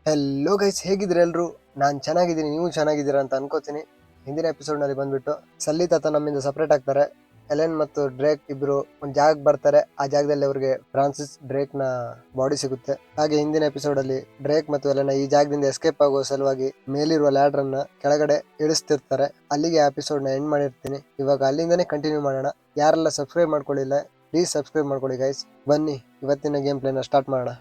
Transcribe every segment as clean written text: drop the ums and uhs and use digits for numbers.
Hello guys, ಹೇಗಿದ್ರೆ ಎಲ್ರು? ನಾನು ಚೆನ್ನಾಗಿದ್ದೀನಿ, ನೀವು ಚೆನ್ನಾಗಿದ್ದೀರಾ ಅಂತ ಅನ್ಕೋತೀನಿ. ಹಿಂದಿನ ಎಪಿಸೋಡ್ ನಲ್ಲಿ ಬಂದ್ಬಿಟ್ಟು ಸಲ್ಲಿ ತಾತ ನಮ್ಮಿಂದ ಸಪರೇಟ್ ಆಗ್ತಾರೆ. ಎಲೆನ್ ಮತ್ತು ಡ್ರೇಕ್ ಇಬ್ರು ಒಂದ್ ಜಾಗಕ್ಕೆ ಬರ್ತಾರೆ. ಆ ಜಾಗದಲ್ಲಿ ಅವ್ರಿಗೆ ಫ್ರಾನ್ಸಿಸ್ ಡ್ರೇಕ್ ನ ಬಾಡಿ ಸಿಗುತ್ತೆ. ಹಾಗೆ ಹಿಂದಿನ ಎಪಿಸೋಡ್ ಅಲ್ಲಿ ಡ್ರೇಕ್ ಮತ್ತು ಎಲೆನ್ ಈ ಜಾಗದಿಂದ ಎಸ್ಕೇಪ್ ಆಗುವ ಸಲುವಾಗಿ ಮೇಲಿರುವ ಲ್ಯಾಡರ್ ಅನ್ನ ಕೆಳಗಡೆ ಇಳಿಸ್ತಿರ್ತಾರೆ. ಅಲ್ಲಿಗೆ ಎಪಿಸೋಡ್ ನ ಎಂಡ್ ಮಾಡಿರ್ತೀನಿ. ಇವಾಗ ಅಲ್ಲಿಂದನೇ ಕಂಟಿನ್ಯೂ ಮಾಡೋಣ. ಯಾರೆಲ್ಲ ಸಬ್ಸ್ಕ್ರೈಬ್ ಮಾಡ್ಕೊಳ್ಳಿಲ್ಲ ಪ್ಲೀಸ್ ಸಬ್ಸ್ಕ್ರೈಬ್ ಮಾಡ್ಕೊಳ್ಳಿ ಗೈಸ್. ಬನ್ನಿ ಇವತ್ತಿನ ಗೇಮ್ ಪ್ಲೇನ ಸ್ಟಾರ್ಟ್ ಮಾಡೋಣ.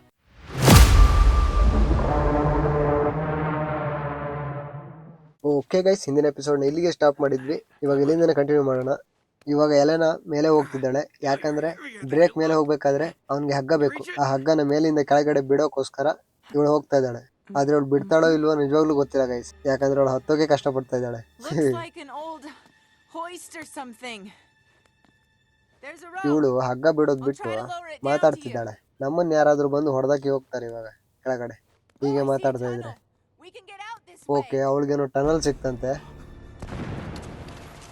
ಓಕೆ ಗೈಸ್, ಹಿಂದಿನ ಎಪಿಸೋಡ್ ಇಲ್ಲಿಗೆ ಸ್ಟಾಪ್ ಮಾಡಿದ್ವಿ. ಇವಾಗ ಇಲ್ಲಿಂದನೇ ಕಂಟಿನ್ಯೂ ಮಾಡೋಣ. ಇವಾಗ ಎಲೆನ ಮೇಲೆ ಹೋಗ್ತಿದ್ದಾಳೆ, ಯಾಕಂದ್ರೆ ಡ್ರೇಕ್ ಮೇಲೆ ಹೋಗ್ಬೇಕಾದ್ರೆ ಅವ್ನಿಗೆ ಹಗ್ಗ ಬೇಕು. ಆ ಹಗ್ಗನ ಮೇಲಿಂದ ಕೆಳಗಡೆ ಬಿಡೋಕೋಸ್ಕರ ಇವಳು ಹೋಗ್ತಾ ಇದ್ದಾಳೆ. ಆದ್ರೆ ಅವಳು ಬಿಡ್ತಾಳೋ ಇಲ್ವೋ ನಿಜವಾಗ್ಲೂ ಗೊತ್ತಿಲ್ಲ ಗೈಸ್, ಯಾಕಂದ್ರೆ ಅವಳು ಹತ್ತೋಕೆ ಕಷ್ಟ ಪಡ್ತಾ ಇದ್ದಾಳೆ. ಇವಳು ಹಗ್ಗ ಬಿಡೋದ್ ಬಿಟ್ಟು ಮಾತಾಡ್ತಿದ್ದಾಳೆ. ನಮ್ಮನ್ನ ಯಾರಾದ್ರೂ ಬಂದು ಹೊಡೆದಕ್ಕೆ ಹೋಗ್ತಾರೆ ಇವಾಗ ಕೆಳಗಡೆ ಹೀಗೆ ಮಾತಾಡ್ತಾ ಇದ್ರೆ. ಓಕೆ, ಅವಳಿಗೇನೋ ಟನಲ್ ಸಿಕ್ತಂತೆ.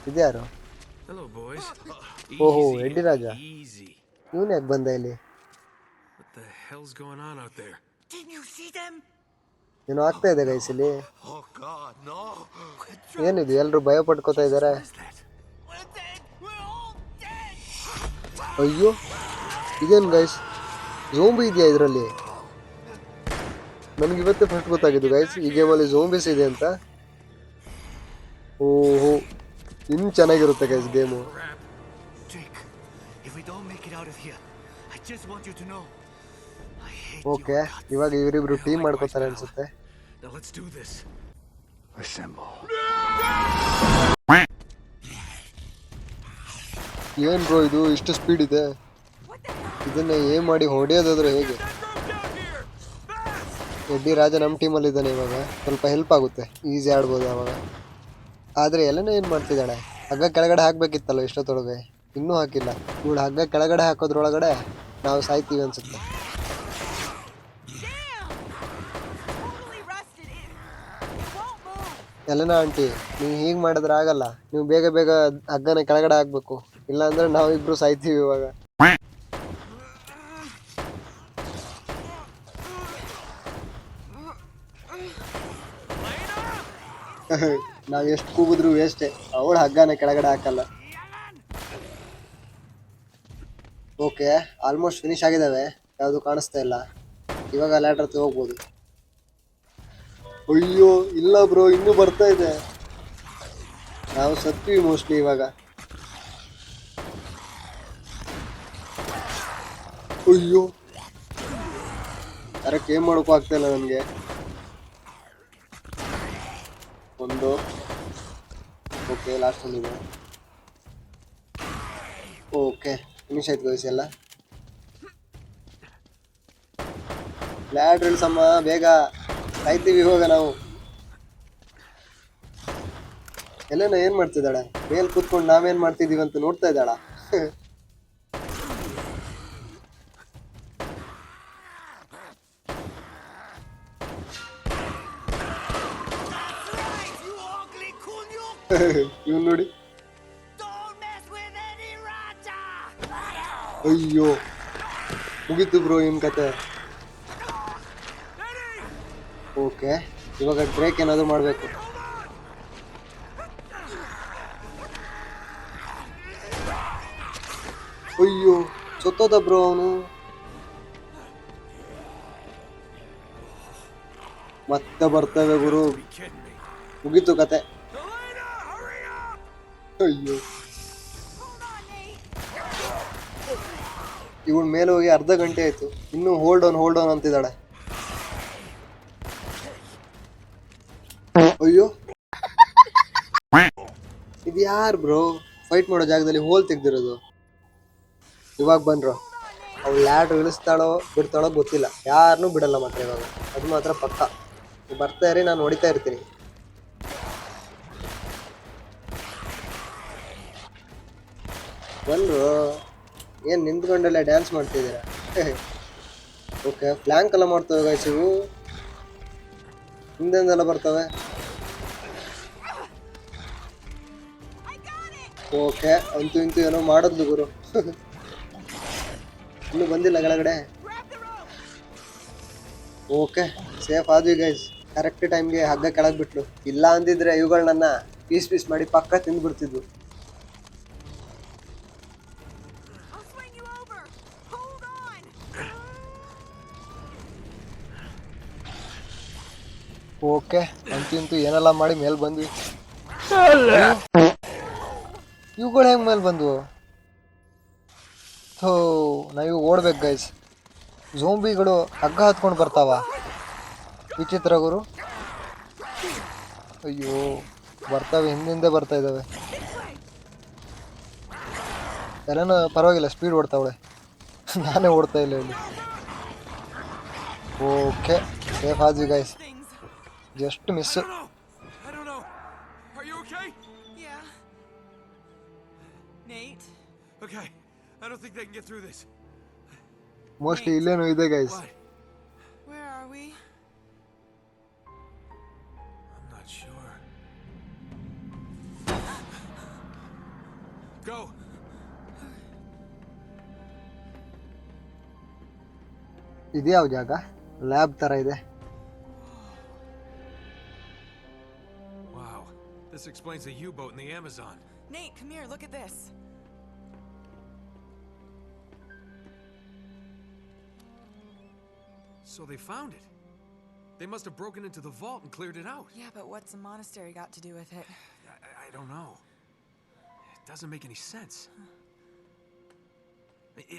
ಇದ್ಯಾರು? ಓಹೋ, ಎಡ್ಡಿ ರಾಜ. ಇವನು ಯಾಕೆ ಬಂದ ಇಲ್ಲಿ? ಏನೋ ಆಗ್ತಾ ಇದೆ ಗೈಸ್ ಇಲ್ಲಿ. ಏನಿದು, ಎಲ್ರು ಭಯ ಪಡ್ಕೋತಾ ಇದಾರೆ. ಅಯ್ಯೋ, ಇದೇನು ಗೈಸ್, ಝೋಂಬಿ ಇದೆಯಾ ಇದರಲ್ಲಿ? ನನ್ಗೆ ಇವತ್ತೇ ಫಸ್ಟ್ ಗೊತ್ತಾಗಿದ್ದು ಗೈಸ್ ಈ ಗೇಮಲ್ಲಿ ಝೋಂಬಿಸ್ ಇದೆ ಅಂತ. ಓಹೋ, ಇನ್ನು ಚೆನ್ನಾಗಿರುತ್ತೆ ಗೈಸ್ ಗೇಮು. ಓಕೆ, ಇವಾಗ ಇವರಿಬ್ರು ಟೀಮ್ ಮಾಡ್ಕೋತಾರೆ ಅನ್ಸುತ್ತೆ. ಏನ್ ಬ್ರೋ ಇದು ಇಷ್ಟು ಸ್ಪೀಡ್ ಇದೆ? ಇದನ್ನ ಏನ್ ಮಾಡಿ ಹೊಡೆಯೋದಾದ್ರೆ ಹೇಗೆ? ಎಡ್ಡಿ ರಾಜ ನಮ್ಮ ಟೀಮಲ್ಲಿ ಇದ್ದಾನೆ. ಇವಾಗ ಸ್ವಲ್ಪ ಹೆಲ್ಪ್ ಆಗುತ್ತೆ, ಈಸಿ ಆಡ್ಬೋದು ಅವಾಗ. ಆದರೆ ಎಲ್ಲನೂ ಏನು ಮಾಡ್ತಿದ್ದಾಳೆ? ಹಗ್ಗ ಕೆಳಗಡೆ ಹಾಕ್ಬೇಕಿತ್ತಲ್ಲ ಇಷ್ಟೊತ್ತೊಳಗೆ, ಇನ್ನೂ ಹಾಕಿಲ್ಲ. ಇವಳು ಹಗ್ಗ ಕೆಳಗಡೆ ಹಾಕೋದ್ರೊಳಗಡೆ ನಾವು ಸಾಯ್ತೀವಿ ಅನ್ಸುತ್ತೆ. ಎಲ್ಲನ ಆಂಟಿ, ನೀವು ಹೀಗೆ ಮಾಡಿದ್ರೆ ಆಗಲ್ಲ. ನೀವು ಬೇಗ ಬೇಗ ಹಗ್ಗನ ಕೆಳಗಡೆ ಹಾಕ್ಬೇಕು, ಇಲ್ಲಾಂದ್ರೆ ನಾವಿಬ್ರು ಸಾಯ್ತೀವಿ ಇವಾಗ. ನಾವ್ ಎಷ್ಟು ಕೂಗಿದ್ರು ವೇಸ್ಟೇ, ಅವಳು ಹಗ್ಗನ ಕೆಳಗಡೆ ಹಾಕಲ್ಲ. ಓಕೆ, ಆಲ್ಮೋಸ್ಟ್ ಫಿನಿಶ್ ಆಗಿದಾವೆ, ಯಾವುದು ಕಾಣಿಸ್ತಾ ಇಲ್ಲ. ಇವಾಗ ಲ್ಯಾಡರ್ ಹತ್ರ ಹೋಗ್ಬೋದು. ಅಯ್ಯೋ ಇಲ್ಲ ಬ್ರೋ, ಇನ್ನೂ ಬರ್ತಾ ಇದೆ. ನಾವು ಸತ್ವಿ ಮೋಸ್ಟ್ಲಿ ಇವಾಗ. ಅಯ್ಯೋ, ಕರೆಕ್ಟ್ ಏನ್ ಮಾಡೋಕ್ಕೂ ಆಗ್ತಾ ಇಲ್ಲ ನನಗೆ. ಒಂದು ಓಕೆ, ಲಾಸ್ಟ್ ಒಂದಿದೆ. ಓಕೆ, ಫಿನಿಶ್ ಆಯ್ತು ಗೈಸ್ ಎಲ್ಲ. ಲ್ಯಾಡರ್ ಇಳಿಸಮ್ಮ ಬೇಗ, ಕಾಯ್ತೀವಿ ಇವಾಗ ನಾವು. ಎಲ್ಲೇನ ಏನ್ ಮಾಡ್ತಿದ್ದಾಳೆ? ಮೇಲ್ ಕೂತ್ಕೊಂಡು ನಾವೇನ್ ಮಾಡ್ತಿದೀವಿ ಅಂತ ನೋಡ್ತಾ ಇದ್ದಾಳ. ಇವನ್ ನೋಡಿ. ಅಯ್ಯೋ, ಮುಗೀತು ಬ್ರೋ ಇವನ್ ಕತೆ. ಓಕೆ, ಇವಾಗ ಡ್ರೇಕ್ ಏನಾದ್ರು ಮಾಡ್ಬೇಕು. ಅಯ್ಯೋ, ಸತ್ತೋದ ಬ್ರೋ ಅವನು. ಮತ್ತೆ ಬರ್ತವೆ ಗುರು, ಮುಗೀತು ಕತೆ. ಅಯ್ಯೋ, ಇವಳು ಮೇಲೆ ಹೋಗಿ ಅರ್ಧ ಗಂಟೆ ಆಯ್ತು, ಇನ್ನೂ ಹೋಲ್ಡ್ ಆನ್ ಅಂತಿದ್ದಾಳೆ. ಅಯ್ಯೋ, ಇದು ಯಾರು ಬ್ರೋ ಫೈಟ್ ಮಾಡೋ ಜಾಗದಲ್ಲಿ ಹೋಲ್ ತೆಗ್ದಿರೋದು? ಇವಾಗ ಬಂದ್ರು. ಅವ್ಳು ಲ್ಯಾಡ್ರ್ ಇಳಿಸ್ತಾಳೋ ಬಿಡ್ತಾಳೋ ಗೊತ್ತಿಲ್ಲ, ಯಾರನ್ನೂ ಬಿಡಲ್ಲ ಮಾತ್ರ ಇವಾಗ, ಅದು ಮಾತ್ರ ಪಕ್ಕ. ಬರ್ತಾ ಇರಿ, ನಾನು ಹೊಡಿತಾ ಇರ್ತೀನಿ. ಬಂದ್ರು, ಏನು ನಿಂತ್ಕೊಂಡೆಲ್ಲ ಡ್ಯಾನ್ಸ್ ಮಾಡ್ತಿದ್ದೀರಾ? ಓಕೆ, ಫ್ಲ್ಯಾಂಕ್ ಎಲ್ಲ ಮಾಡ್ತವೆ ಗೈಸ್ ಇವು, ಹಿಂದೆಂದೆಲ್ಲ ಬರ್ತವೆ. ಓಕೆ, ಅಂತೂ ಇಂತೂ ಏನೋ ಮಾಡೋದು ಗುರು. ಇನ್ನೂ ಬಂದಿಲ್ಲ ಕೆಳಗಡೆ. ಓಕೆ, ಸೇಫ್ ಆದ್ವಿ ಗೈಸ್. ಕರೆಕ್ಟ್ ಟೈಮ್ಗೆ ಹಗ್ಗ ಕೆಳಗ್ ಬಿಟ್ಲು. ಇಲ್ಲ ಅಂದಿದ್ರೆ ಇವುಗಳು ನನ್ನ ಪೀಸ್ ಪೀಸ್ ಮಾಡಿ ಪಕ್ಕ ತಿಂದ್ಬಿಡ್ತಿದ್ವು. ಓಕೆ, ಅಂತೂ ಏನೆಲ್ಲ ಮಾಡಿ ಮೇಲ್ ಬಂದ್ವಿ. ಇವುಗಳು ಹೆಂಗ್ ಮೇಲ್ ಬಂದ್ವು? ಥೋ, ನಾವು ಓಡ್ಬೇಕು ಗೈಸ್. ಝೋಂಬಿಗಳು ಹಗ್ಗ ಹತ್ಕೊಂಡು ಬರ್ತಾವ. ವಿಚಿತ್ರ ಗುರು. ಅಯ್ಯೋ, ಬರ್ತವೆ, ಹಿಂದಿಂದೆ ಬರ್ತಾ ಇದ್ದಾವೆ. ಎಲ್ಲನೂ ಪರವಾಗಿಲ್ಲ, ಸ್ಪೀಡ್ ಓಡ್ತಾವಳೆ. ನಾನೇ ಓಡ್ತಾ ಇಲ್ಲ ಇಲ್ಲಿ. ಓಕೆ, ಸೇಫ್ ಆದ್ವಿ ಗೈಸ್. Just miss. ಮೋಸ್ಟ್ಲಿ ಇಲ್ಲೇನೋ ಇದೆ ಗೈಸ್. ಇದ್ಯಾವ ಜಾಗ? ಲ್ಯಾಬ್ ತರ ಇದೆ. Wow, this explains the U-boat in the Amazon. Nate, come here, look at this. So they found it. They must have broken into the vault and cleared it out. Yeah, but what's a monastery got to do with it? I don't know. It doesn't make any sense.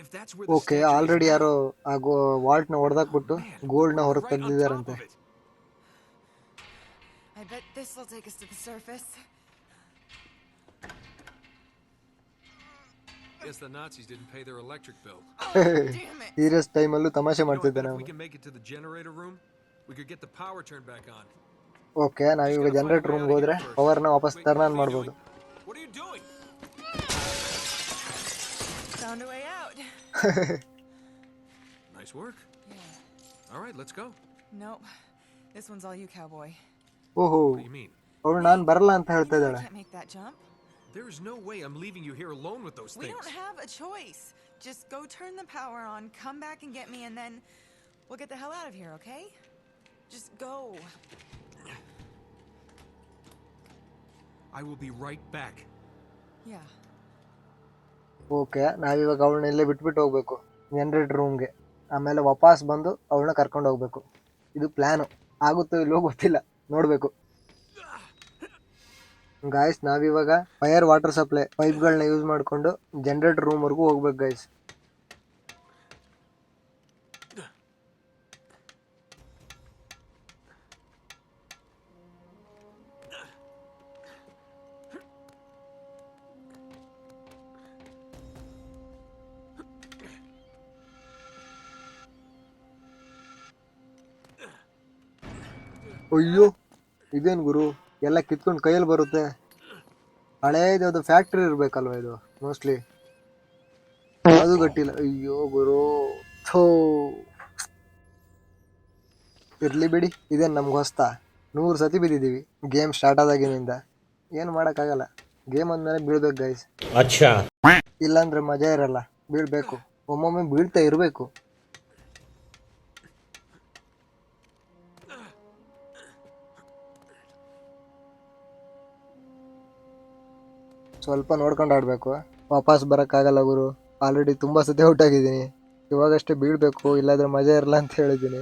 If that's where the okay, already ಯಾರೋ ಆ Walt ನ ಹೊಡೆದಾಕ್ಬಿಟ್ಟು gold ನ ಹೊರಗೆ ತೆಗೆದಿದ್ದಾರಂತೆ. I bet this will take us to the surface. Guess the Nazis didn't pay their electric bill. Damn it. Serious ಟೈಮಲ್ಲೂ ತಮಾಷೆ ಮಾಡ್ತಿದ್ದೆ If ನಾವು. we can make it to the generator room, we could get the power turned back on. Okay, ನಾವೀಗ generator ರೂಮ್ಗೆ ಹೋದ್ರೆ ಪವರ್ನ ವಾಪಸ್ turn on ಮಾಡ್ಬೋದು. What are you doing? Found a way out. Nice work. Yeah. All right, let's go. Nope. This one's all you, cowboy. ಓಹೋ, What do you mean? ಅವಳು ನಾನು ಬರಲ್ಲ ಅಂತ You ಹೇಳ್ತಾ know I ಇದ್ದಾಳೆ. can't make that jump. There is no way I'm leaving you here alone with those We things. don't have a choice. Just go turn the power on, come back and get me, and then we'll get the hell out of here, okay? Just go. I will be right back. Yeah. Okay, ನಾವಿವಾಗ ಅವಳನ್ನ ಇಲ್ಲೇ ಬಿಟ್ಬಿಟ್ಟು ಹೋಗ್ಬೇಕು generator ರೂಮ್ಗೆ. ಆಮೇಲೆ ವಾಪಸ್ ಬಂದು ಅವಳನ್ನ ಕರ್ಕೊಂಡು ಹೋಗ್ಬೇಕು. ಇದು ಪ್ಲಾನು. ಆಗುತ್ತೋ ಇಲ್ಲೋ ಗೊತ್ತಿಲ್ಲ, ನೋಡ್ಬೇಕು. ಗಾಯ್ಸ್, ನಾವಿವಾಗ ಫೈರ್ ವಾಟರ್ ಸಪ್ಲೈ ಪೈಪ್ಗಳನ್ನ ಯೂಸ್ ಮಾಡಿಕೊಂಡು ಜನರೇಟರ್ ರೂಮ್ವರೆಗೂ ಹೋಗ್ಬೇಕು ಗಾಯ್ಸ್. ಅಯ್ಯೋ, ಇದೇನು ಗುರು, ಎಲ್ಲ ಕಿತ್ಕೊಂಡು ಕೈಯಲ್ಲಿ ಬರುತ್ತೆ. ಹಳೇದು ಫ್ಯಾಕ್ಟ್ರಿ ಇರ್ಬೇಕಲ್ವಾ ಇದು ಮೋಸ್ಟ್ಲಿ. ಅದು ಗಟ್ಟಿಲ್ಲ. ಅಯ್ಯೋ ಗುರು, ಥೋ, ಇರ್ಲಿ ಬಿಡಿ. ಇದೇನು ನಮ್ಗೆ ಹೊಸ್ತಾ? 100 ಸತಿ ಬಿದ್ದಿದ್ದೀವಿ ಗೇಮ್ ಸ್ಟಾರ್ಟ್ ಆದಾಗಿನಿಂದ. ಏನು ಮಾಡೋಕ್ಕಾಗಲ್ಲ, ಗೇಮ್ ಅಂದಮೇಲೆ ಬೀಳ್ಬೇಕು ಗೈಸ್. ಇಲ್ಲಾಂದ್ರೆ ಮಜಾ ಇರಲ್ಲ. ಬೀಳ್ಬೇಕು, ಒಮ್ಮೊಮ್ಮೆ ಬೀಳ್ತಾ ಇರಬೇಕು. ಸ್ವಲ್ಪ ನೋಡ್ಕೊಂಡು ಆಡಬೇಕು. ವಾಪಸ್ ಬರೋಕ್ಕಾಗಲ್ಲ ಗುರು, ಆಲ್ರೆಡಿ ತುಂಬ ಸತಿ ಔಟ್ ಆಗಿದ್ದೀನಿ. ಇವಾಗಷ್ಟೇ ಬೀಳಬೇಕು, ಇಲ್ಲಾಂದ್ರೆ ಮಜಾ ಇರಲ್ಲ ಅಂತ ಹೇಳಿದ್ದೀನಿ.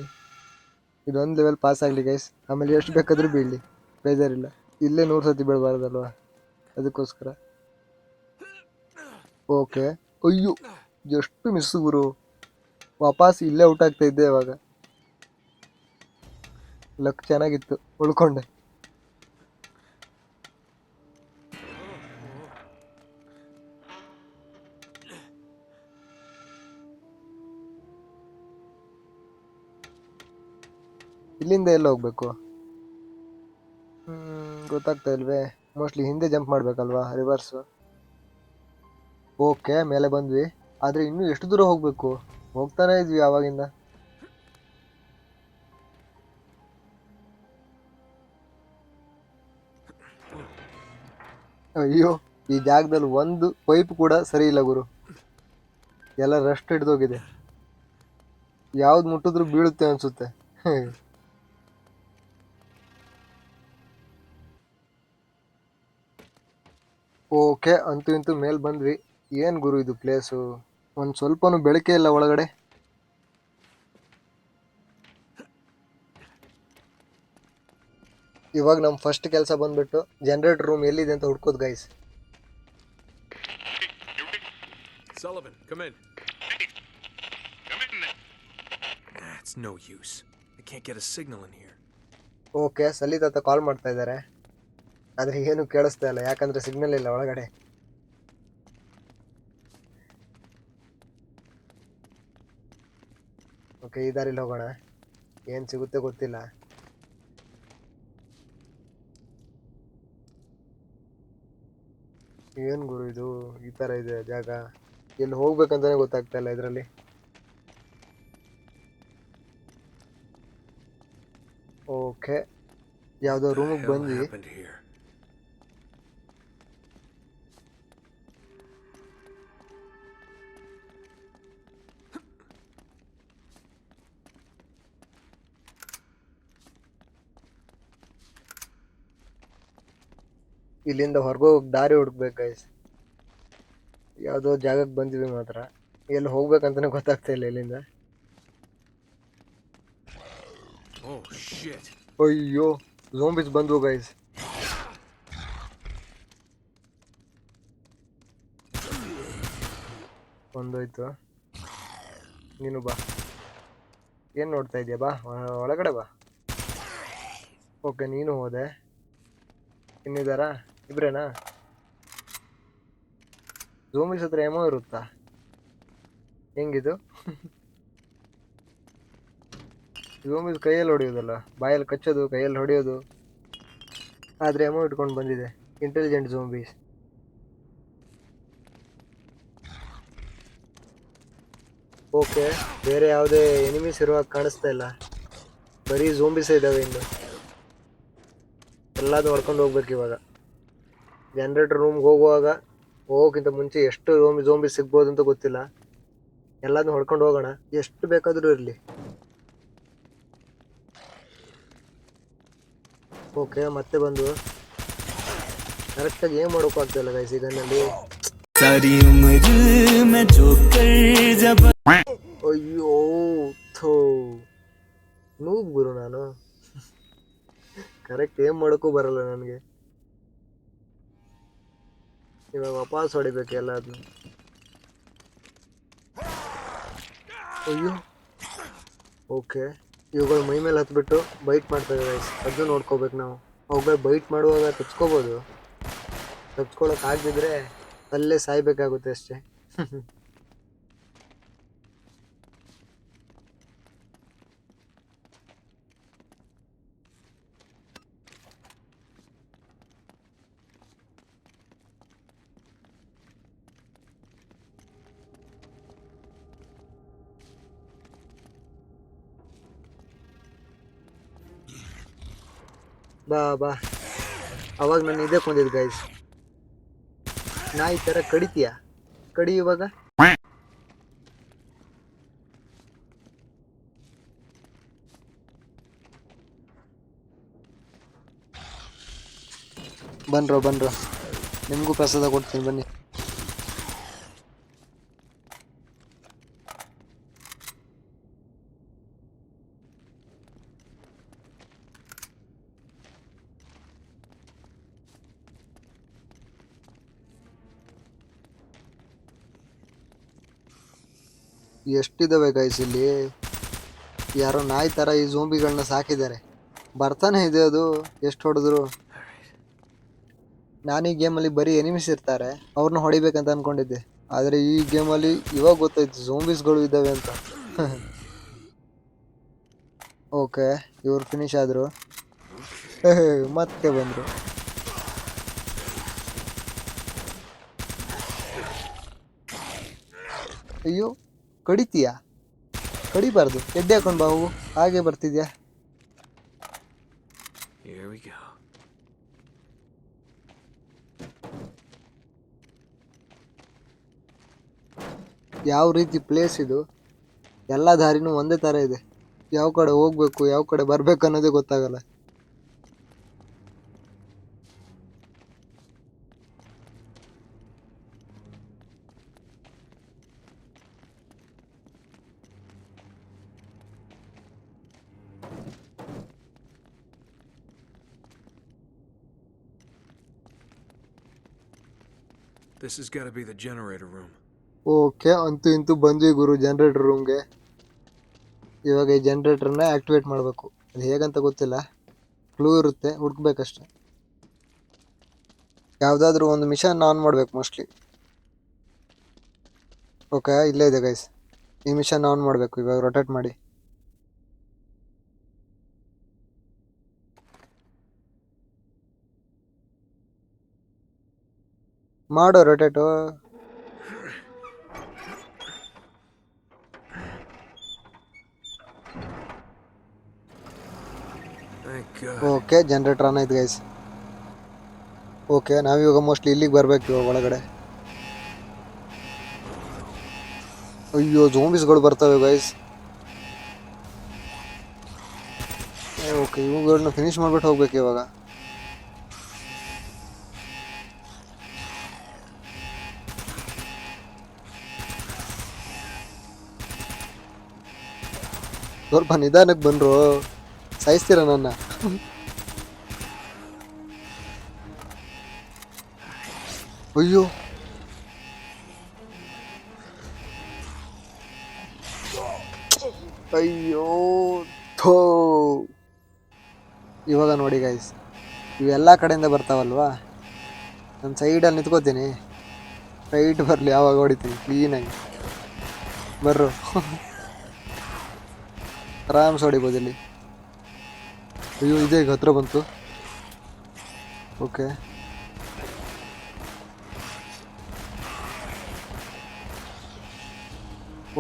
ಇದೊಂದು ಲೆವೆಲ್ ಪಾಸ್ ಆಗಲಿ ಗೈಸ್, ಆಮೇಲೆ ಎಷ್ಟು ಬೇಕಾದರೂ ಬೀಳಲಿ, ಬೇಜಾರಿಲ್ಲ. ಇಲ್ಲೇ 100 ಸತಿ ಬೀಳಬಾರ್ದಲ್ವ, ಅದಕ್ಕೋಸ್ಕರ. ಓಕೆ, ಅಯ್ಯೋ ಎಷ್ಟು ಮಿಸ್ಸು ಗುರು. ವಾಪಸ್ ಇಲ್ಲೇ ಔಟ್ ಆಗ್ತಾ ಇದ್ದೆ ಇವಾಗ. ಲಕ್ ಚೆನ್ನಾಗಿತ್ತು, ಉಳ್ಕೊಂಡೆ. ಇಲ್ಲಿಂದ ಎಲ್ಲ ಹೋಗ್ಬೇಕು? ಗೊತ್ತಾಗ್ತಾ ಇಲ್ವೇ. ಮೋಸ್ಟ್ಲಿ ಹಿಂದೆ ಜಂಪ್ ಮಾಡ್ಬೇಕಲ್ವಾ, ರಿವರ್ಸ್. ಓಕೆ, ಮೇಲೆ ಬಂದ್ವಿ. ಆದರೆ ಇನ್ನೂ ಎಷ್ಟು ದೂರ ಹೋಗ್ಬೇಕು? ಹೋಗ್ತಾನೆ ಇದ್ವಿ ಆವಾಗಿಂದ. ಅಯ್ಯೋ, ಈ ಜಾಗದಲ್ಲಿ ಒಂದು ಪೈಪ್ ಕೂಡ ಸರಿ ಇಲ್ಲ ಗುರು. ಎಲ್ಲ ರಸ್ಟ್ ಹಿಡ್ದೋಗಿದೆ. ಯಾವ್ದು ಮುಟ್ಟಿದ್ರು ಬೀಳುತ್ತೆ ಅನ್ಸುತ್ತೆ. ಓಕೆ, ಅಂತೂ ಇಂತೂ ಮೇಲ್ ಬಂದ್ವಿ. ಏನ್ ಗುರು ಇದು ಪ್ಲೇಸು, ಒಂದ್ ಸ್ವಲ್ಪನೂ ಬೆಳಕೆ ಇಲ್ಲ ಒಳಗಡೆ. ಇವಾಗ ನಮ್ಮ ಫಸ್ಟ್ ಕೆಲಸ ಬಂದ್ಬಿಟ್ಟು ಜನರೇಟರ್ ರೂಮ್ ಎಲ್ಲಿದೆ ಅಂತ ಹುಡ್ಕೋದು guys. Sullivan, come in. It's no use. I can't get a signal in here. Okay, ಸಲಿತ್ ಹತ್ರ ಕಾಲ್ ಮಾಡ್ತಾ ಇದ್ದಾರೆ, ಆದ್ರೆ ಏನು ಕೇಳಿಸ್ತಾ ಇಲ್ಲ ಯಾಕಂದ್ರೆ ಸಿಗ್ನಲ್ ಇಲ್ಲ ಒಳಗಡೆ. ಓಕೆ, ಈ ದಾರಿಲಿ ಹೋಗೋಣ, ಏನ್ ಸಿಗುತ್ತೆ ಗೊತ್ತಿಲ್ಲ. ಏನ್ ಗುರು ಇದು, ಈ ತರ ಇದೆ ಜಾಗ, ಎಲ್ಲಿ ಹೋಗ್ಬೇಕಂತಾನೆ ಗೊತ್ತಾಗ್ತಾ ಇಲ್ಲ ಇದರಲ್ಲಿ. ಓಕೆ, ಯಾವ್ದೋ What the ರೂಮಿಗೆ hell ಬಂದ್ವಿ. happened here? ಇಲ್ಲಿಂದ ಹೊರಗೋಗಿ ದಾರಿ ಹುಡುಕ್ಬೇಕು ಗೈಸ್. ಯಾವ್ದೋ ಜಾಗಕ್ಕೆ ಬಂದ್ವಿ ಮಾತ್ರ, ಎಲ್ಲಿ ಹೋಗ್ಬೇಕಂತಾನೆ ಗೊತ್ತಾಗ್ತಾ ಇಲ್ಲ ಇಲ್ಲಿಂದ. Oh shit. ಅಯ್ಯೋ, ಝೋಂಬಿಸ್ ಬಂದ್ವು ಗೈಸ್. ಒಂದೋಯ್ತು, ನೀನು ಬಾ. ಏನ್ ನೋಡ್ತಾ ಇದೀಯ, ಬಾ ಒಳಗಡೆ ಬಾ. ಓಕೆ, ನೀನು ಹೋದೆ. ಇನ್ನಿದಾರಾ, ಇಬ್ರೇನಾ? ಝೋಂಬಿಸ್ ಹತ್ರ ಎಮೋ ಇರುತ್ತಾ, ಹೆಂಗಿದು? ಝೋಂಬಿಸ್ ಕೈಯಲ್ಲಿ ಹೊಡೆಯೋದಲ್ಲ, ಬಾಯಲ್ಲಿ ಕಚ್ಚೋದು, ಕೈಯಲ್ಲಿ ಹೊಡೆಯೋದು, ಆದ್ರೆ ಎಮೋ ಇಟ್ಕೊಂಡು ಬಂದಿದೆ. ಇಂಟೆಲಿಜೆಂಟ್ ಝೋಂಬೀಸ್. ಓಕೆ, ಬೇರೆ ಯಾವುದೇ ಎನಿಮೀಸ್ ಇರುವಾಗ ಕಾಣಿಸ್ತಾ ಇಲ್ಲ, ಬರೀ ಝೋಂಬಿಸೇ ಇದಾವೆ. ಇನ್ನು ಎಲ್ಲಾದ್ರೂ ಹೊಡ್ಕೊಂಡು ಹೋಗ್ಬೇಕು ಇವಾಗ. ಜನರೇಟರ್ ರೂಮ್ಗೆ ಹೋಗೋಕ್ಕಿಂತ ಮುಂಚೆ ಎಷ್ಟು ಝೋಂಬಿ ಸಿಗ್ಬೋದು ಅಂತ ಗೊತ್ತಿಲ್ಲ. ಎಲ್ಲಾದ್ರೂ ಹೊಡ್ಕೊಂಡು ಹೋಗೋಣ, ಎಷ್ಟು ಬೇಕಾದ್ರೂ ಇರಲಿ. ಓಕೆ, ಮತ್ತೆ ಬಂದು ಕರೆಕ್ಟಾಗಿ ಏನು ಮಾಡೋಕ್ಕೂ ಆಗ್ತಾಯಿಲ್ಲ ಗೈಸ್ ಇದನ್ನಲ್ಲಿ. ಅಯ್ಯೋ ಥೋ, ನೂಬ್ ಗುರು ನಾನು, ಕರೆಕ್ಟ್ ಏನು ಮಾಡೋಕ್ಕೂ ಬರಲ್ಲ ನನಗೆ. ಇವಾಗ ವಾಪಸ್ ಹೊಡಿಬೇಕು ಎಲ್ಲಾದ್ರೂ. ಅಯ್ಯೋ, ಓಕೆ, ಇವುಗಳು ಮೈ ಮೇಲೆ ಹತ್ಬಿಟ್ಟು ಬೈಟ್ ಮಾಡ್ತವೆ ಗೈಸ್, ಅದು ನೋಡ್ಕೋಬೇಕು ನಾವು. ಅವುಗಳು ಬೈಟ್ ಮಾಡುವಾಗ ತಪ್ಸ್ಕೋಬೋದು, ತಪ್ಸ್ಕೊಳಕ್ ಆಗದಿದ್ರೆ ಅಲ್ಲೇ ಸಾಯ್ಬೇಕಾಗುತ್ತೆ ಅಷ್ಟೇ. ಬಾ ಬಾ, ಅವಾಗ ನಾನು ಇದೇ ಕೊಂದಿದ್ದು ಗೈಸ್. ನಾಯಿ ಥರ ಕಡಿತೀಯ, ಕಡಿ ಇವಾಗ. ಬನ್ರೋ, ನಿಮಗೂ ಪ್ರಸಾದ ಕೊಡ್ತೀನಿ ಬನ್ನಿ. ಎಷ್ಟಿದಾವೆ ಗೈಸ್ ಇಲ್ಲಿ, ಯಾರೋ ನಾಯಿ ಥರ ಈ ಝೋಂಬಿಗಳನ್ನ ಸಾಕಿದ್ದಾರೆ. ಬರ್ತಾನೆ ಇದೆ ಅದು, ಎಷ್ಟು ಹೊಡೆದ್ರು. ನಾನು ಈ ಗೇಮಲ್ಲಿ ಬರೀ ಎನಿಮಿಸ್ ಇರ್ತಾರೆ, ಅವ್ರನ್ನ ಹೊಡಿಬೇಕಂತ ಅನ್ಕೊಂಡಿದ್ದೆ, ಆದರೆ ಈ ಗೇಮಲ್ಲಿ ಇವಾಗ ಗೊತ್ತಾಯ್ತು ಝೋಂಬಿಸ್ಗಳು ಇದ್ದಾವೆ ಅಂತ. ಓಕೆ, ಇವ್ರು ಫಿನಿಶ್ ಆದರು. ಮತ್ತೆ ಬಂದರು. ಅಯ್ಯೋ, ಕಡಿತೀಯಾ? ಕಡಿಬಾರ್ದು, ಎಡ್ಡೆ ಹಾಕೊಂಡು ಬಾ, ಹೋಗು. ಹಾಗೆ ಬರ್ತಿದ್ಯಾ? Here we go. ಯಾವ ರೀತಿ ಪ್ಲೇಸ್ ಇದು, ಎಲ್ಲ ದಾರಿನೂ ಒಂದೇ ಥರ ಇದೆ, ಯಾವ ಕಡೆ ಹೋಗ್ಬೇಕು ಯಾವ ಕಡೆ ಬರ್ಬೇಕು ಅನ್ನೋದೇ ಗೊತ್ತಾಗಲ್ಲ. This has got to be the generator room. Okay, ಅಂತೂ ಇಂತೂ ಬಂದ್ವಿ ಗುರು ಜನರೇಟರ್ ರೂಮ್ಗೆ. ಇವಾಗ ಈ ಜನರೇಟರ್ನ ಆಕ್ಟಿವೇಟ್ ಮಾಡಬೇಕು. ಅದು ಹೇಗಂತ ಗೊತ್ತಿಲ್ಲ, ಕ್ಲೂ ಇರುತ್ತೆ, ಹುಡ್ಕ್ಬೇಕಷ್ಟೆ. ಯಾವುದಾದ್ರೂ ಒಂದು ಮಿಷನ್ ಆನ್ ಮಾಡ್ಬೇಕು ಮೋಸ್ಟ್ಲಿ. ಓಕೆ, ಇಲ್ಲೇ ಇದೆ ಗೈಸ್. ಈ ಮಿಷನ್ ಆನ್ ಮಾಡಬೇಕು. ಇವಾಗ ರೊಟೇಟ್ ಮಾಡಿ. ಮಾಡೋ ರೊಟೇಟು. Thank God. Okay, generator on ಆಯ್ತು ಗೈಸ್. ಓಕೆ, ನಾವಿವಾಗ ಮೋಸ್ಟ್ಲಿ ಇಲ್ಲಿಗೆ ಬರ್ಬೇಕು ಇವಾಗ ಒಳಗಡೆ. ಅಯ್ಯೋ, ಝೋಂಬೀಸ್ಗಳು ಬರ್ತವೆ ಗೈಸ್. ಓಕೆ, ಇವುಗಳನ್ನ ಫಿನಿಶ್ ಮಾಡ್ಬಿಟ್ಟು ಹೋಗ್ಬೇಕು ಇವಾಗ. ಸ್ವಲ್ಪ ನಿಧಾನಕ್ಕೆ ಬಂದ್ರು, ಸಾಯಿಸ್ತೀರ ನನ್ನ. ಅಯ್ಯೋ, ಅಯ್ಯೋ ಥೋ. ಇವಾಗ ನೋಡಿ ಗೈಸ್, ಇವೆಲ್ಲ ಕಡೆಯಿಂದ ಬರ್ತಾವಲ್ವಾ. ನಾನು ಸೈಡಲ್ಲಿ ನಿಂತ್ಕೋತೀನಿ, ರೈಟ್ ಬರಲಿ ಯಾವಾಗ ಹೊಡಿತೀನಿ ಕ್ಲೀನಾಗಿ. ಬರ್ರು. ಆರಾಮ್ಸ್ ಹೊಡಿಬೋದು ಇಲ್ಲಿ. ಅಯ್ಯೋ, ಇದೆ ಈಗ ಹತ್ರ ಬಂತು. ಓಕೆ,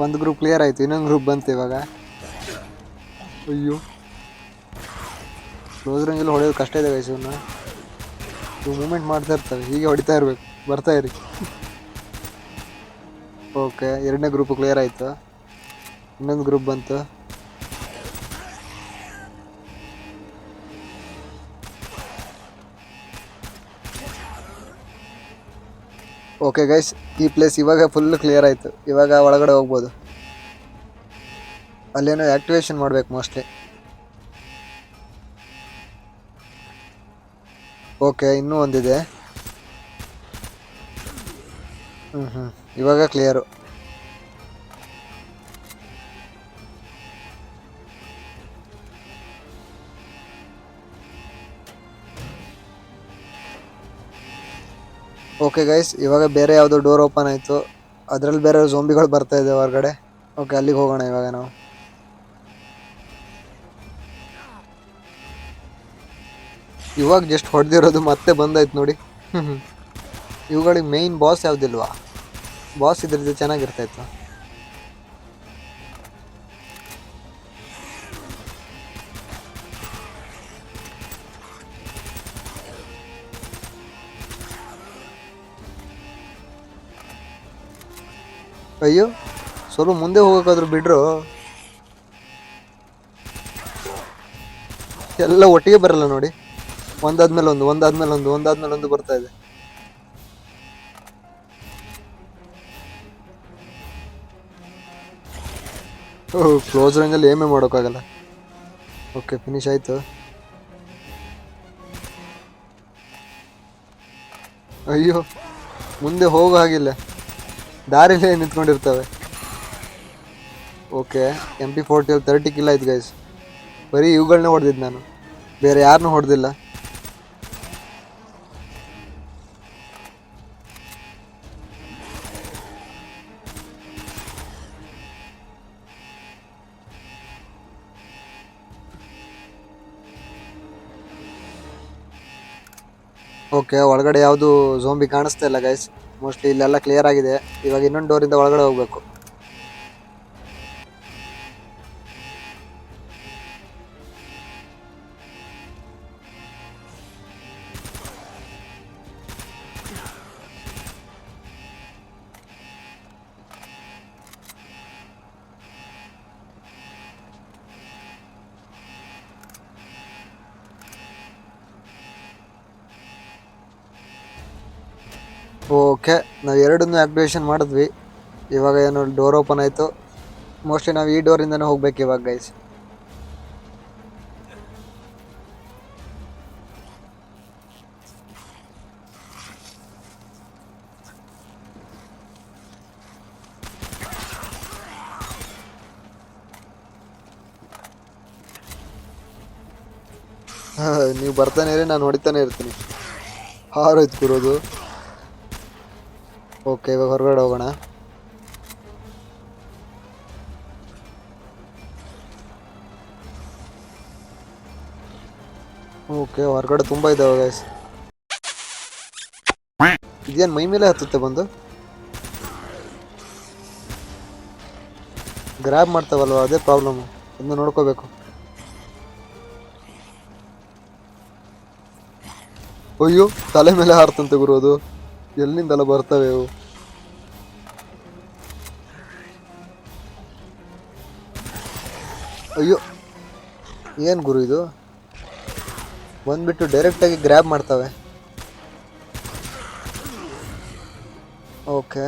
ಒಂದು ಗ್ರೂಪ್ ಕ್ಲಿಯರ್ ಆಯಿತು, ಇನ್ನೊಂದು ಗ್ರೂಪ್ ಬಂತು ಇವಾಗ. ಅಯ್ಯೋ, ಕ್ಲೋಸ್ ರೇಂಜಲ್ಲಿ ಹೊಡೆಯೋದು ಕಷ್ಟ ಇದೆ ಗೈಸ್. ಇವನ್ನ ಇವು ಮೂಮೆಂಟ್ ಮಾಡ್ತಾ ಇರ್ತವೆ, ಹೀಗೆ ಹೊಡಿತಾ ಇರಬೇಕು. ಬರ್ತಾ ಇರಿ. ಓಕೆ, ಎರಡನೇ ಗ್ರೂಪ್ ಕ್ಲಿಯರ್ ಆಯಿತು, ಇನ್ನೊಂದು ಗ್ರೂಪ್ ಬಂತು. ಓಕೆ ಗೈಸ್, ಈ ಪ್ಲೇಸ್ ಇವಾಗ ಫುಲ್ ಕ್ಲಿಯರ್ ಆಯಿತು. ಇವಾಗ ಒಳಗಡೆ ಹೋಗ್ಬೋದು. ಅಲ್ಲೇನೋ ಆ್ಯಕ್ಟಿವೇಶನ್ ಮಾಡಬೇಕು ಮೋಸ್ಟ್ಲಿ. ಓಕೆ, ಇನ್ನೂ ಒಂದಿದೆ. ಇವಾಗ ಕ್ಲಿಯರು. ಓಕೆ ಗೈಸ್, ಇವಾಗ ಬೇರೆ ಯಾವುದೋ ಡೋರ್ ಓಪನ್ ಆಯಿತು. ಅದರಲ್ಲಿ ಬೇರೆ ಝೋಂಬಿಗಳು ಬರ್ತಾ ಇದೆ ಹೊರಗಡೆ. ಓಕೆ, ಅಲ್ಲಿಗೆ ಹೋಗೋಣ ಇವಾಗ ನಾವು. ಇವಾಗ ಜಸ್ಟ್ ಹೊಡೆದಿರೋದು ಮತ್ತೆ ಬಂದಾಯ್ತು ನೋಡಿ. ಇವುಗಳಿಗೆ ಮೇಯ್ನ್ ಬಾಸ್ ಯಾವುದಿಲ್ವಾ? ಬಾಸ್ ಇದ್ರದ್ದು ಚೆನ್ನಾಗಿರ್ತಾಯಿತ್ತು. ಅಯ್ಯೋ, ಸ್ವಲ್ಪ ಮುಂದೆ ಹೋಗೋಕ್ಕಾದ್ರೂ ಬಿಡ್ರು. ಎಲ್ಲ ಒಟ್ಟಿಗೆ ಬರಲ್ಲ ನೋಡಿ, ಒಂದಾದ್ಮೇಲೆ ಒಂದು ಒಂದಾದ್ಮೇಲೆ ಒಂದು ಒಂದಾದ್ಮೇಲೆ ಒಂದು ಬರ್ತಾ ಇದೆ. ಓಹ್, ಕ್ಲೋಸ್ ರೇಂಜಲ್ಲಿ ಏಮೇ ಮಾಡೋಕ್ಕಾಗಲ್ಲ. ಓಕೆ, ಫಿನಿಶ್ ಆಯಿತು. ಅಯ್ಯೋ, ಮುಂದೆ ಹೋಗೋ ಹಾಗಿಲ್ಲ, ದಾರಿಲೇ ನಿಂತ್ಕೊಂಡಿರ್ತವೆ. ಓಕೆ, MP40 30 ಕಿಲ್ ಆಯ್ತು ಗೈಸ್. ಬರೀ ಇವುಗಳನ್ನೇ ಹೊಡೆದಿದ್ದು ನಾನು, ಬೇರೆ ಯಾರನ್ನೂ ಹೊಡೆದಿಲ್ಲ. ಓಕೆ, ಒಳಗಡೆ ಯಾವುದು ಝೋಂಬಿ ಕಾಣಿಸ್ತಾ ಇಲ್ಲ ಗೈಸ್. ಮೋಸ್ಟ್ಲಿ ಇಲ್ಲೆಲ್ಲ ಕ್ಲಿಯರ್ ಆಗಿದೆ. ಇವಾಗ ಇನ್ನೊಂದು ಡೋರಿಂದ ಒಳಗಡೆ ಹೋಗ್ಬೇಕು. ಓಕೆ, ನಾವು ಎರಡನ್ನೂ ಆ್ಯಕ್ಟಿವೇಶನ್ ಮಾಡಿದ್ವಿ. ಇವಾಗ ಏನೋ ಡೋರ್ ಓಪನ್ ಆಯಿತು. ಮೋಸ್ಟ್ಲಿ ನಾವು ಈ ಡೋರಿಂದನೇ ಹೋಗ್ಬೇಕು ಇವಾಗ ಗೈಸ್. ನೀವು ಬರ್ತಾನೆ ಇರಿ, ನಾನು ಹೊಡಿತಾನೆ ಇರ್ತೀನಿ. ಹಾರೋಯ್ತು ಗುರೋದು. ಓಕೆ, ಇವಾಗ ಹೊರಗಡೆ ಹೋಗೋಣ. ಓಕೆ, ಹೊರಗಡೆ ತುಂಬ ಇದ್ದಾವೆ ಗೈಸ್. ಇದೇನು ಮೈ ಮೇಲೆ ಹತ್ತುತ್ತೆ ಬಂದು? ಗ್ರ್ಯಾಬ್ ಮಾಡ್ತಾವಲ್ವ, ಅದೇ ಪ್ರಾಬ್ಲಮ್ಮು. ಅದನ್ನ ನೋಡ್ಕೋಬೇಕು. ಅಯ್ಯೋ, ತಲೆ ಮೇಲೆ ಹಾರ್ತಂತೆ ಗುರು ಅದು. ಎಲ್ಲಿಂದೆಲ್ಲ ಬರ್ತವೆ ಅವು. ಅಯ್ಯೋ, ಏನು ಗುರು ಇದು? ಬಂದ್ಬಿಟ್ಟು ಡೈರೆಕ್ಟಾಗಿ ಗ್ರ್ಯಾಬ್ ಮಾಡ್ತವೆ. ಓಕೆ,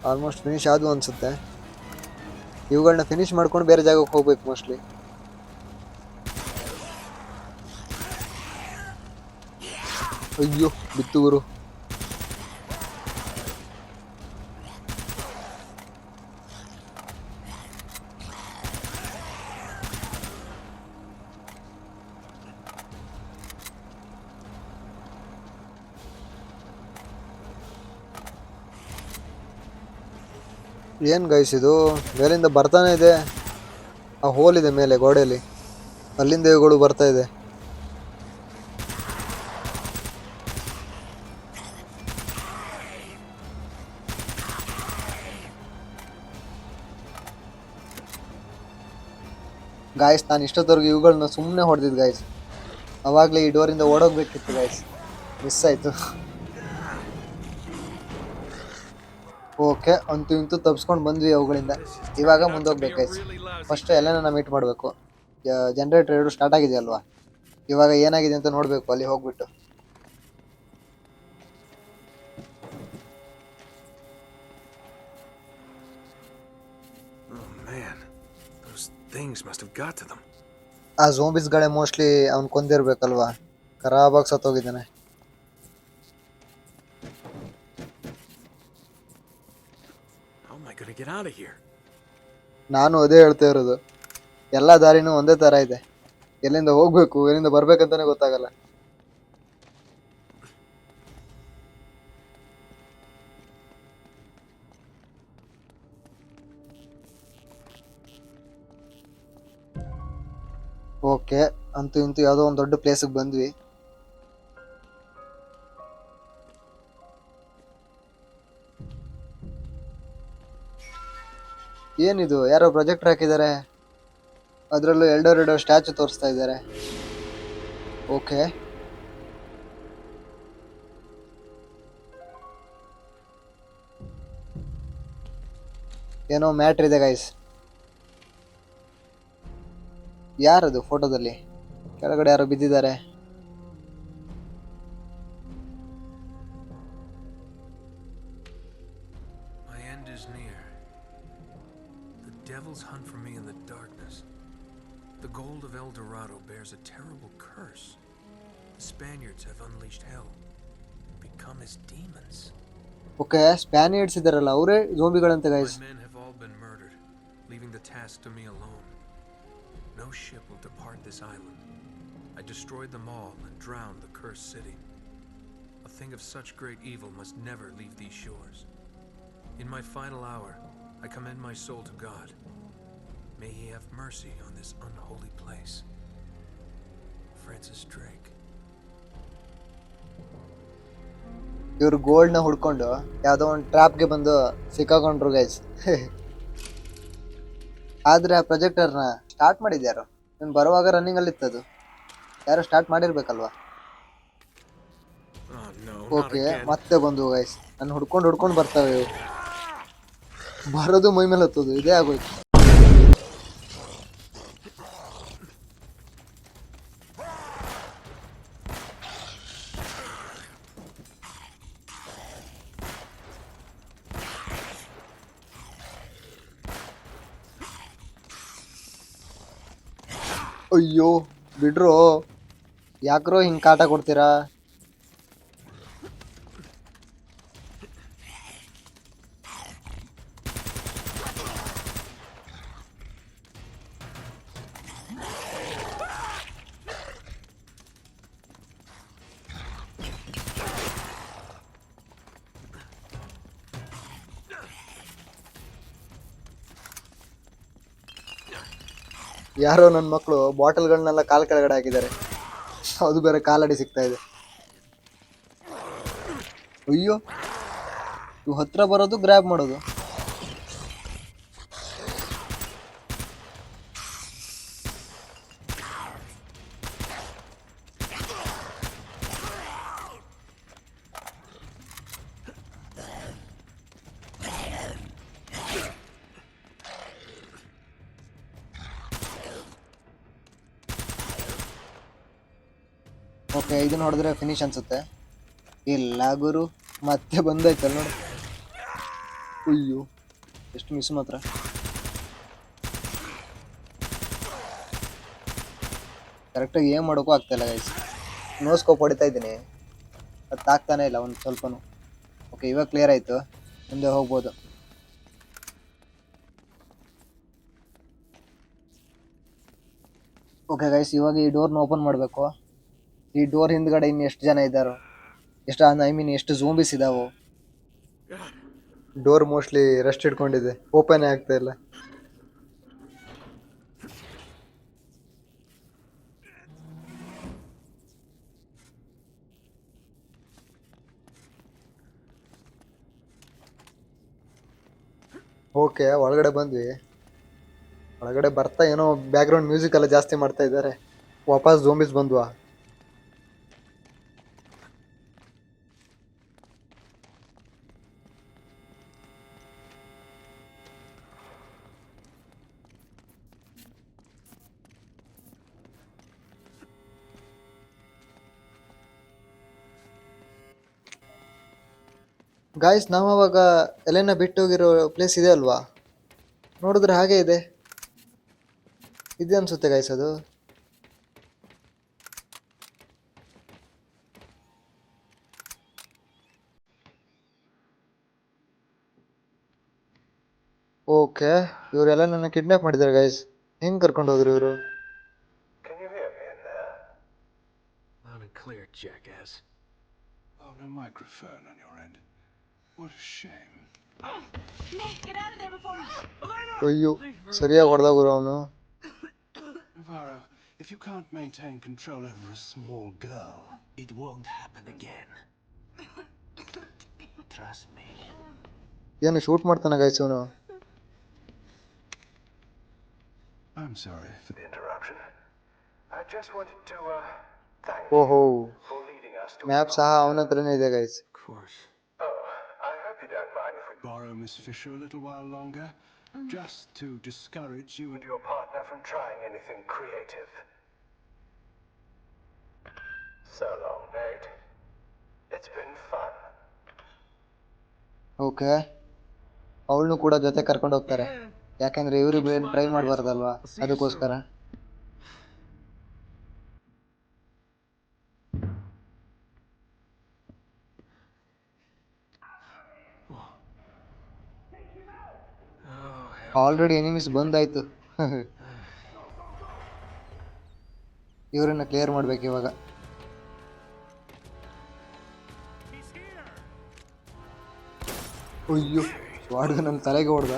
ಆಲ್ಮೋಸ್ಟ್ ಫಿನಿಶ್ ಆದವು ಅನಿಸುತ್ತೆ. ಇವುಗಳನ್ನ ಫಿನಿಶ್ ಮಾಡ್ಕೊಂಡು ಬೇರೆ ಜಾಗಕ್ಕೆ ಹೋಗ್ಬೇಕು ಮೋಸ್ಟ್ಲಿ. ಅಯ್ಯೋ, ಬಿತ್ತು ಗುರು. ಏನು ಗೈಸ್ ಇದು? ಮೇಲಿಂದ ಬರ್ತಾನೆ ಇದೆ. ಆ ಹೋಲ್ ಇದೆ ಮೇಲೆ ಗೋಡೆಯಲ್ಲಿ, ಅಲ್ಲಿಂದ ಇವುಗಳು ಬರ್ತಾ ಇದೆ. ಗಾಯ್ಸ್, ನಾನು ಇಷ್ಟೊತ್ತವರೆಗೂ ಇವುಗಳನ್ನ ಸುಮ್ಮನೆ ಹೊಡೆದಿದ್ದು ಗಾಯ್ಸ್. ಅವಾಗಲೇ ಈ ಡೋರಿಂದ ಓಡೋಗ್ಬೇಕಿತ್ತು ಗಾಯ್ಸ್, ಮಿಸ್ ಆಯಿತು. ಓಕೆ, ಅಂತೂ ಇಂತೂ ತಪ್ಸ್ಕೊಂಡು ಬಂದ್ವಿ ಅವುಗಳಿಂದ. ಇವಾಗ ಮುಂದೋಗ್ಬೇಕು ಗೈಸ್. ಫಸ್ಟ್ ಎಲ್ಲನ ಮೀಟ್ ಮಾಡಬೇಕು. ಜನರೇಟರ್ 2 ಸ್ಟಾರ್ಟ್ ಆಗಿದೆಯಲ್ವಾ, ಇವಾಗ ಏನಾಗಿದೆ ಅಂತ ನೋಡಬೇಕು ಅಲ್ಲಿ ಹೋಗ್ಬಿಟ್ಟು. Oh man, those things must have got to them. ಆ ಝೋಂಬಿಸ್ಗಳೇ ಮೋಸ್ಟ್ಲಿ ಅವ್ನು ಕೊಂದಿರ್ಬೇಕಲ್ವಾ, ಖರಾಬಾಗಿ ಸತ್ತೋಗಿದ್ದಾನೆ. How am I gonna get out of here? ನಾನು ಅದೇ ಹೇಳ್ತಾ ಇರೋದು. ಎಲ್ಲ ದಾರಿನೂ ಒಂದೇ ಥರ ಇದೆ. ಎಲ್ಲಿಂದ ಹೋಗ್ಬೇಕು, ಎಲ್ಲಿಂದ ಬರ್ಬೇಕಂತಾನೆ ಗೊತ್ತಾಗಲ್ಲ. ಓಕೆ, ಅಂತೂ ಇಂತೂ ಯಾವುದೋ ಒಂದು ದೊಡ್ಡ ಪ್ಲೇಸಿಗೆ ಬಂದ್ವಿ. ಏನಿದು? ಯಾರೋ ಪ್ರೊಜೆಕ್ಟರ್ ಹಾಕಿದ್ದಾರೆ, ಅದರಲ್ಲೂ ಎಲ್ಡೋರೆಡೋ ಸ್ಟ್ಯಾಚು ತೋರಿಸ್ತಾ ಇದ್ದಾರೆ. ಓಕೆ, ಏನೋ ಮ್ಯಾಟ್ರ್ ಇದೆ ಗೈಸ್. ಯಾರದು ಫೋಟೋದಲ್ಲಿ? ಕೆಳಗಡೆ ಯಾರೋ ಬಿದ್ದಿದ್ದಾರೆ. My end is near. The devils hunt for me in the darkness. The gold of El Dorado bears a terrible curse. The Spaniards have unleashed hell, become as demons. Okay, Spaniards ಇದ್ದಾರಲ್ಲ, ಅವರೇ ಝೋಂಬಿಗಳಂತೆ My guys. men have all been murdered, leaving the task to me alone. No ship will depart this island. I destroyed them all and drowned the cursed city. A thing of such great evil must never leave these shores. In my final hour, I commend my soul to God. May He have mercy on this unholy place. Francis Drake. ಇವ್ರು ಗೋಲ್ಡ್ನ ಹುಡ್ಕೊಂಡು ಯಾವುದೋ ಒಂದು ಟ್ರ್ಯಾಪ್ಗೆ ಬಂದು ಸಿಕ್ಕಾಕೊಂಡ್ರು guys. ಆದರೆ ಆ ಪ್ರೊಜೆಕ್ಟರ್ನ start ಮಾಡಿದ್ಯಾರು? ನಾನು ಬರುವಾಗ ರನ್ನಿಂಗಲ್ಲಿ ಇತ್ತದು. ಯಾರು ಸ್ಟಾರ್ಟ್ ಮಾಡಿರ್ಬೇಕಲ್ವಾ? Oh no, not okay, again. ಮತ್ತೆ ಬಂದು ಗೈಸ್. ನಾನು ಹುಡ್ಕೊಂಡು ಬರ್ತವೆ ಇವು. ಬರೋದು ಮೈ ಮೇಲೆ ಹತ್ತೋದು, ಇದೇ ಆಗೋಯ್ತು. ಅಯ್ಯೋ ಬಿಡ್ರೋ, ಯಾಕ್ರೋ ಹಿಂಗೆ ಕಾಟ ಕೊಡ್ತೀರಾ? ಯಾರೋ ನನ್ನ ಮಕ್ಕಳು ಬಾಟಲ್ಗಳನ್ನೆಲ್ಲ ಕಾಲ್ ಕೆಳಗಡೆ ಹಾಕಿದ್ದಾರೆ, ಅದು ಬೇರೆ ಕಾಲಡಿ ಸಿಗ್ತಾ ಇದೆ. ಅಯ್ಯೋ, ಇವು ಹತ್ರ ಬರೋದು, ಗ್ರ್ಯಾಬ್ ಮಾಡೋದು. ಓಕೆ, ಇದನ್ನ ಹೊಡೆದ್ರೆ ಫಿನಿಶ್ ಅನ್ಸುತ್ತೆ. ಇಲ್ಲ ಗುರು, ಮತ್ತೆ ಬಂದೈತಲ್ಲ ನೋಡಿ. ಅಯ್ಯೋ, ಎಷ್ಟು ಮಿಸ್ ಮಾತ್ರ. ಕರೆಕ್ಟಾಗಿ ಏನು ಮಾಡೋಕ್ಕೂ ಆಗ್ತಾಯಿಲ್ಲ ಗೈಸ್. ನೋ ಸ್ಕೋಪ್ ಹೊಡಿತಾ ಇದ್ದೀನಿ, ಅದು ತಾಗ್ತಾನೆ ಇಲ್ಲ ಒಂದು ಸ್ವಲ್ಪನೂ. ಓಕೆ, ಇವಾಗ ಕ್ಲಿಯರ್ ಆಯಿತು, ಮುಂದೆ ಹೋಗ್ಬೋದು. ಓಕೆ ಗೈಸ್, ಇವಾಗ ಈ ಡೋರ್ನ ಓಪನ್ ಮಾಡಬೇಕು. ಈ ಡೋರ್ ಹಿಂದ್ಗಡೆ ಇನ್ನು ಎಷ್ಟು ಜನ ಇದ್ದಾರೋ, ಎಷ್ಟು ಝೂಂಬೀಸ್ ಇದಾವೋ. ಡೋರ್ ಮೋಸ್ಟ್ಲಿ ರೆಸ್ಟ್ ಇಟ್ಕೊಂಡಿದೆ, ಓಪನ್ ಆಗ್ತಾ ಇಲ್ಲ. ಓಕೆ, ಒಳಗಡೆ ಬಂದ್ವಿ. ಒಳಗಡೆ ಬರ್ತಾ ಏನೋ ಬ್ಯಾಕ್ಗ್ರೌಂಡ್ ಮ್ಯೂಸಿಕ್ ಎಲ್ಲ ಜಾಸ್ತಿ ಮಾಡ್ತಾ ಇದ್ದಾರೆ. ವಾಪಸ್ ಝೋಂಬೀಸ್ ಬಂದ್ವಾ? ಗಾಯ್ಸ್, ನಾವು ಅವಾಗ ಎಲೆನ ಬಿಟ್ಟೋಗಿರೋ ಪ್ಲೇಸ್ ಇದೆ ಅಲ್ವಾ? ನೋಡಿದ್ರೆ ಹಾಗೆ ಇದೆ ಅನ್ಸುತ್ತೆ ಗಾಯ್ಸ್ ಅದು. ಓಕೆ, ಇವರೆಲ್ಲ ನನ್ನ ಕಿಡ್ನಾಪ್ ಮಾಡಿದ್ದಾರೆ ಗೈಸ್. ಹೆಂಗ್ ಕರ್ಕೊಂಡು ಹೋದ್ರು ಇವರು? Can you hear me in there? Loud and clear, jackass. Oh, no microphone on your end. What a shame. Nick, get out of there before... ಅಯ್ಯೋ, ಸರಿಯಾಗಿ ಹೊಡೆದ ಗುರು ಅವನು. Navarro, if you can't maintain control over a small girl, it won't happen again. Trust me. ಏನು shoot ಮಾಡ್ತಾನೆ guys ಇವನು? I'm sorry for the interruption. I just wanted to thank ಓಹೋ, you for leading us to... map ಸಹ ಅವನ ಹತ್ರನೇ ಇದೆ guys. Of course. Oh, I hope you don't mind if we borrow Miss Fisher a little while longer, just to discourage you and your partner from trying anything creative. So long, Nate. It's been fun. Okay, ಅವಳನ್ನು ಕೂಡ ಜೊತೆ ಕರ್ಕೊಂಡು ಹೋಗ್ತಾರೆ, ಯಾಕಂದ್ರೆ ಇವ್ರಿಗೆ try ಮಾಡಬಾರ್ದಲ್ವಾ, ಅದಕ್ಕೋಸ್ಕರ. Already enemies ಬಂದಾಯ್ತು. ಇವರನ್ನ ಕ್ಲಿಯರ್ ಮಾಡ್ಬೇಕು ಇವಾಗ. ಅಯ್ಯೋ, ವಾಡ್ಗ ನನ್ನ ತಲೆಗೆ ಹೊಡ್ದ.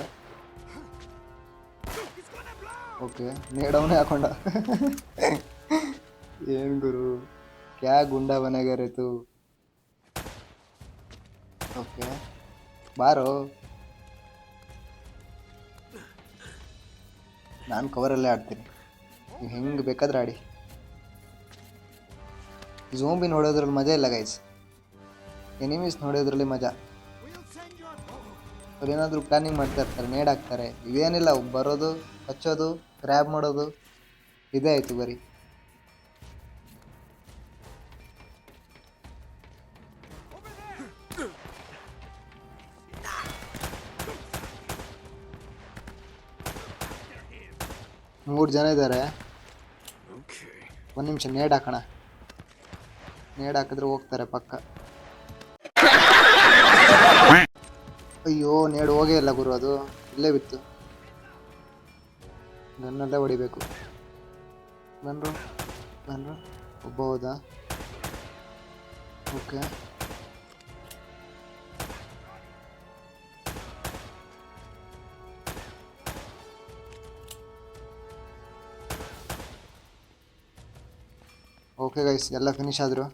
ಓಕೆ, ನೇಡವನೇ ಹಾಕೊಂಡ. ಏನ್ ಗುರು, ಕ್ಯಾ ಗುಂಡ ಬನೆಗರೆ ತು. ಓಕೆ, ಬಾರೋ. ನಾನು ಕವರಲ್ಲೇ ಆಡ್ತೀನಿ, ನೀವು ಹೆಂಗೆ ಬೇಕಾದ್ರೆ ಆಡಿ. ಝೋಂಬಿ ನೋಡೋದ್ರಲ್ಲಿ ಮಜಾ ಇಲ್ಲ ಗೈಸ್, ಎನಿಮೀಸ್ ನೋಡೋದ್ರಲ್ಲಿ ಮಜಾ. ಅವ್ರೇನಾದರೂ ಪ್ಲಾನಿಂಗ್ ಮಾಡ್ತಾ ಇರ್ತಾರೆ, ನೇಡ್ ಹಾಕ್ತಾರೆ. ಇದೇನಿಲ್ಲ, ಬರೋದು, ಹಚ್ಚೋದು, ಗ್ರ್ಯಾಬ್ ಮಾಡೋದು, ಇದೇ ಆಯಿತು ಬರೀ. ಮೂರು ಜನ ಇದ್ದಾರೆ. ಒಂದು ನಿಮಿಷ ನೇಡ್ ಹಾಕೋಣ. ನೇಡ್ ಹಾಕಿದ್ರೆ ಹೋಗ್ತಾರೆ ಪಕ್ಕ. ಅಯ್ಯೋ, ನೇಡ್ ಹೋಗೇ ಇಲ್ಲ ಗುರು, ಅದು ಇಲ್ಲೇ ಬಿತ್ತು. ನನ್ನಲ್ಲೇ ಹೊಡಿಬೇಕು. ಬನ್ರು ಒಬ್ಬ ಹೋದ. ಓಕೆ, ಓಕೆ ಗೈಸ್, ಎಲ್ಲ ಫಿನಿಶ್ ಆದರು.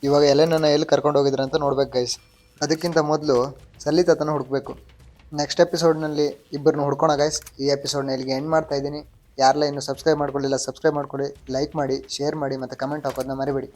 ಇವಾಗ ಎಲೆನನ್ನು ಎಲ್ಲಿ ಕರ್ಕೊಂಡು ಹೋಗಿದ್ರು ಅಂತ ನೋಡ್ಬೇಕು ಗೈಸ್. ಅದಕ್ಕಿಂತ ಮೊದಲು ಸಲ್ಲಿ ತಾತನ ಹುಡುಕ್ಬೇಕು. ನೆಕ್ಸ್ಟ್ ಎಪಿಸೋಡ್ನಲ್ಲಿ ಇಬ್ಬರನ್ನ ಹುಡ್ಕೋಣ ಗೈಸ್. ಈ ಎಪಿಸೋಡ್ನ ಇಲ್ಲಿಗೆ ಎಂಡ್ ಮಾಡ್ತಾ ಇದ್ದೀನಿ. ಯಾರೆಲ್ಲ ಇನ್ನೂ ಸಬ್ಸ್ಕ್ರೈಬ್ ಮಾಡ್ಕೊಳ್ಳಿಲ್ಲ ಸಬ್ಸ್ಕ್ರೈಬ್ ಮಾಡ್ಕೊಳ್ಳಿ, ಲೈಕ್ ಮಾಡಿ, ಶೇರ್ ಮಾಡಿ ಮತ್ತು ಕಮೆಂಟ್ ಹಾಕೋದನ್ನ ಮರಿಬೇಡಿ.